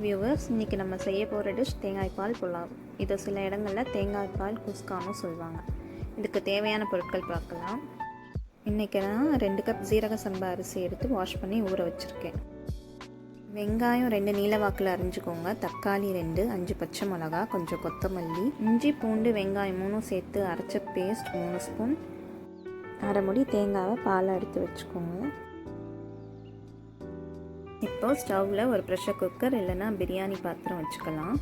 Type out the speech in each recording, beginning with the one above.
Viewers, இன்றைக்கி நம்ம செய்ய போகிற டிஷ் தேங்காய் பால் புலாவ். இது சில இடங்களில் தேங்காய் பால் குஸ்கான்னு சொல்லுவாங்க. இதுக்கு தேவையான பொருட்கள் பார்க்கலாம். இன்றைக்கி நான் 2 கப் ஜீரக சம்பா அரிசி எடுத்து வாஷ் பண்ணி ஊற வச்சுருக்கேன். வெங்காயம் 2 நீல வாக்கில் அரிஞ்சுக்கோங்க. தக்காளி 2, 5 பச்சை மிளகா, கொஞ்சம் கொத்தமல்லி, இஞ்சி பூண்டு வெங்காயம் 3 சேர்த்து அரைச்ச பேஸ்ட் 3 ஸ்பூன், அரை முடி தேங்காவை பாலை எடுத்து வச்சுக்கோங்க. இப்போ ஸ்டவ்வில் ஒரு ப்ரெஷர் குக்கர் இல்லைன்னா பிரியாணி பாத்திரம் வச்சுக்கலாம்.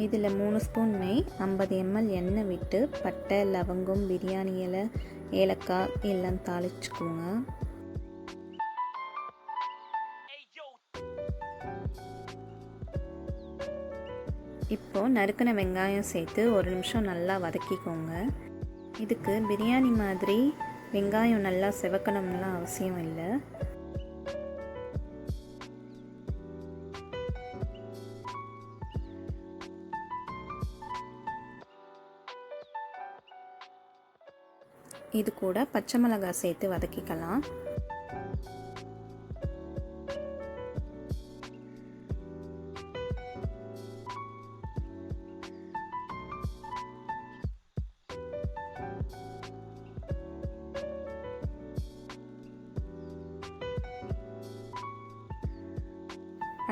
இதில் 3 ஸ்பூன் நெய், 50 ml எண்ணெய் விட்டு பட்டை, லவங்கம், பிரியாணி இலை, ஏலக்காய் எல்லாம் தாளிச்சுக்கோங்க. இப்போது நறுக்கின வெங்காயம் சேர்த்து 1 நிமிஷம் நல்லா வதக்கிக்கோங்க. இதுக்கு பிரியாணி மாதிரி வெங்காயம் நல்லா செவக்கணும்லாம் அவசியம் இல்லை. இது கூட பச்சை மிளகாய் சேர்த்து வதக்கிக்கலாம்.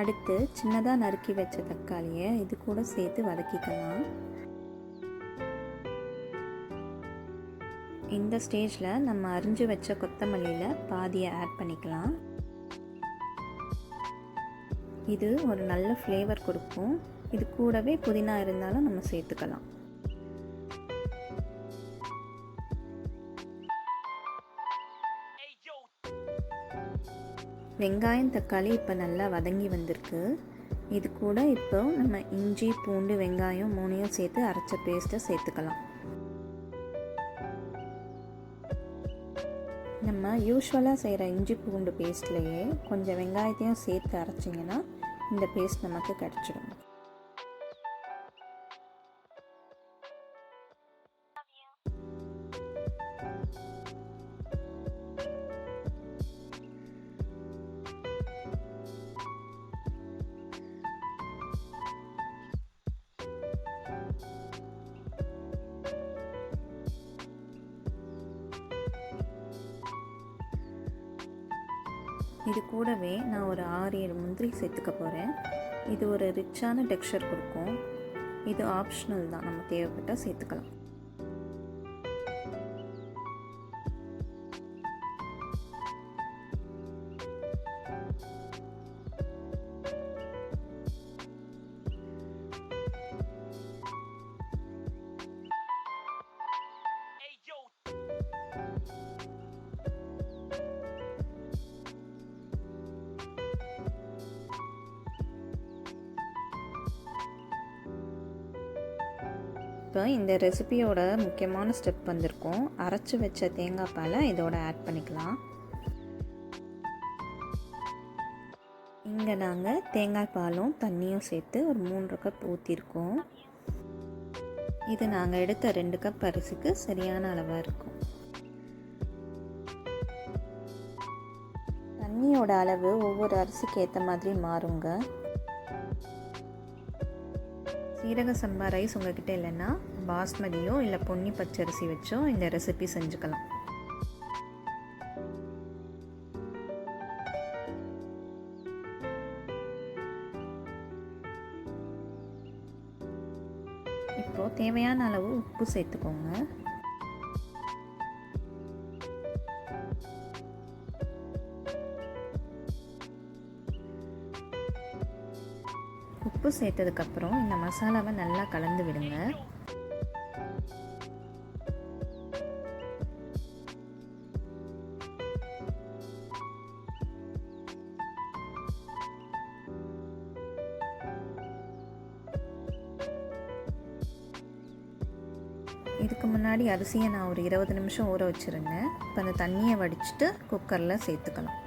அடுத்து சின்னதாக நறுக்கி வச்ச தக்காளியை இது கூட சேர்த்து வதக்கிக்கலாம். இந்த ஸ்டேஜில் நம்ம அரிஞ்சு வச்ச கொத்தமல்லியில் பாதியை ஆட் பண்ணிக்கலாம். இது ஒரு நல்ல ஃப்ளேவர் கொடுக்கும். இது கூடவே புதினா இருந்தாலும் நம்ம சேர்த்துக்கலாம். வெங்காயம் தக்காளி இப்போ நல்லா வதங்கி வந்திருக்கு. இது கூட இப்போ நம்ம இஞ்சி பூண்டு வெங்காயம் 3 சேர்த்து அரைச்ச பேஸ்ட்டை சேர்த்துக்கலாம். நம்ம யூஸ்வலாக செய்கிற இஞ்சி பூண்டு பேஸ்ட்லேயே கொஞ்சம் வெங்காயத்தையும் சேர்த்து அரைச்சிங்கன்னா இந்த பேஸ்ட் நமக்கு கிடச்சிடும். இது கூடவே நான் ஒரு 6-7 முந்திரி சேர்த்துக்க போகிறேன். இது ஒரு ரிச்சான டெக்ஸ்சர் கொடுக்கும். இது ஆப்ஷனல் தான், நம்ம தேவைப்பட்டால் சேர்த்துக்கலாம். இப்போ இந்த ரெசிபியோட முக்கியமான ஸ்டெப் வந்திருக்கும். அரைச்சி வச்ச தேங்காய் பாலை இதோட ஆட் பண்ணிக்கலாம். இங்கே நாங்கள் தேங்காய் பாலும் தண்ணியும் சேர்த்து ஒரு 3 கப் ஊற்றிருக்கோம். இது நாங்கள் எடுத்த 2 கப் அரிசிக்கு சரியான அளவாக இருக்கும். தண்ணியோட அளவு ஒவ்வொரு அரிசிக்கு ஏற்ற மாதிரி மாறுங்க. சீரக சம்பா ரைஸ் உங்கள்கிட்ட இல்லைன்னா பாஸ்மதியோ இல்லை பொன்னி பச்சரிசி வச்சோ இந்த ரெசிபி செஞ்சுக்கலாம். இப்போது தேவையான அளவு உப்பு சேர்த்துக்கோங்க. உப்பு சேர்த்ததுக்கப்புறம் இந்த மசாலாவை நல்லா கலந்து விடுங்க. இதுக்கு முன்னாடி அரிசியை நான் ஒரு 20 நிமிஷம் ஊற வச்சுருந்தேன். இப்போ அந்த தண்ணியை வடிச்சிட்டு குக்கரில் சேர்த்துக்கலாம்.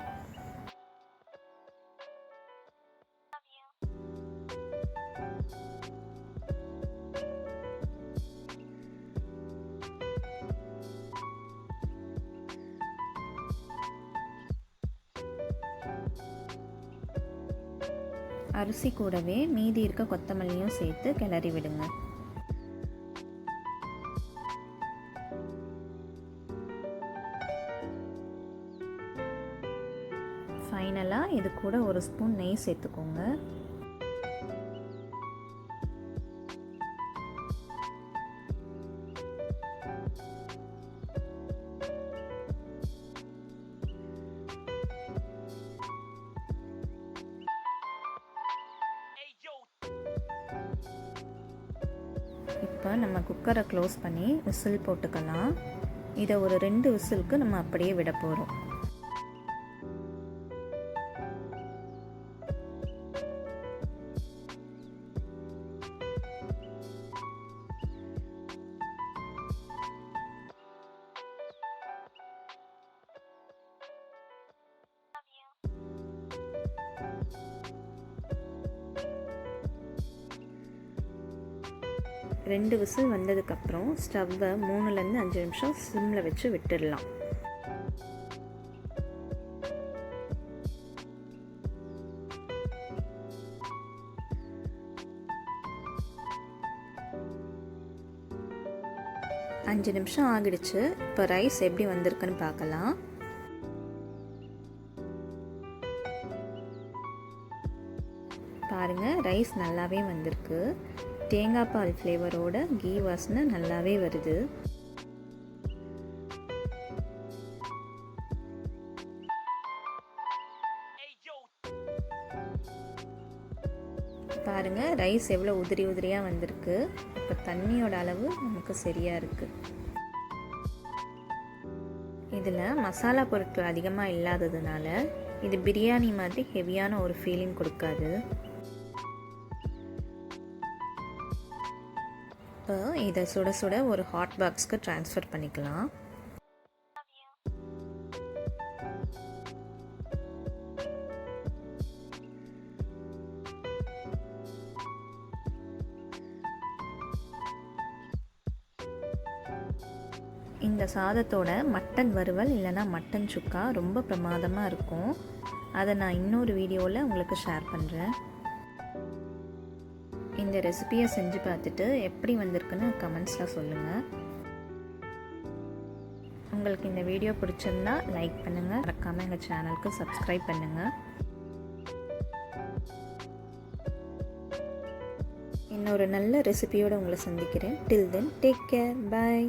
அரிசி கூடவே மீதி இருக்க கொத்தமல்லியும் சேர்த்து கிளறி விடுங்க. ஃபைனலாக இது கூட ஒரு ஸ்பூன் நெய் சேர்த்துக்கோங்க. இப்போ நம்ம குக்கரை க்ளோஸ் பண்ணி விசில் போட்டுக்கலாம். இதை ஒரு 2 விசிலுக்கு நம்ம அப்படியே விட போகிறோம். ரெண்டு விசில் வந்ததுக்கப்புறம் ஸ்டவ்வை 3லேருந்து 5 நிமிஷம் சிம்மில் வச்சு விட்டுடலாம். அஞ்சு நிமிஷம் ஆகிடுச்சு. இப்போ ரைஸ் எப்படி வந்திருக்குன்னு பார்க்கலாம். பாருங்கள், ரைஸ் நல்லாவே வந்திருக்கு. தேங்காய் பால் ஃப்ளேவரோட கீ வாசனை நல்லாவே வருது. பாருங்கள், ரைஸ் எவ்வளோ உதிரி உதிரியாக வந்திருக்கு. இப்போ தண்ணியோட அளவு நமக்கு சரியாக இருக்குது. இதில் மசாலா பொருட்கள் அதிகமாக இல்லாததுனால இது பிரியாணி மாதிரி ஹெவியான ஒரு ஃபீலிங் கொடுக்காது. இப்போ இதை சுட சுட ஒரு ஹாட் பாக்ஸ்க்கு ட்ரான்ஸ்ஃபர் பண்ணிக்கலாம். இந்த சாதத்தோட மட்டன் வறுவல் இல்லைன்னா மட்டன் சுக்கா ரொம்ப பிரமாதமாக இருக்கும். அதை நான் இன்னொரு வீடியோவில் உங்களுக்கு ஷேர் பண்ணுறேன். இந்த ரெசிபியை செஞ்சு பார்த்துட்டு எப்படி வந்திருக்குன்னு கமெண்ட்ஸில் சொல்லுங்கள். உங்களுக்கு இந்த வீடியோ பிடிச்சிருந்தா லைக் பண்ணுங்கள், மறக்காமல் எங்கள் சேனலுக்கு சப்ஸ்கிரைப் பண்ணுங்கள். இன்னொரு நல்ல ரெசிபியோடு உங்களை சந்திக்கிறேன். டில் தென் டேக் கேர், பை.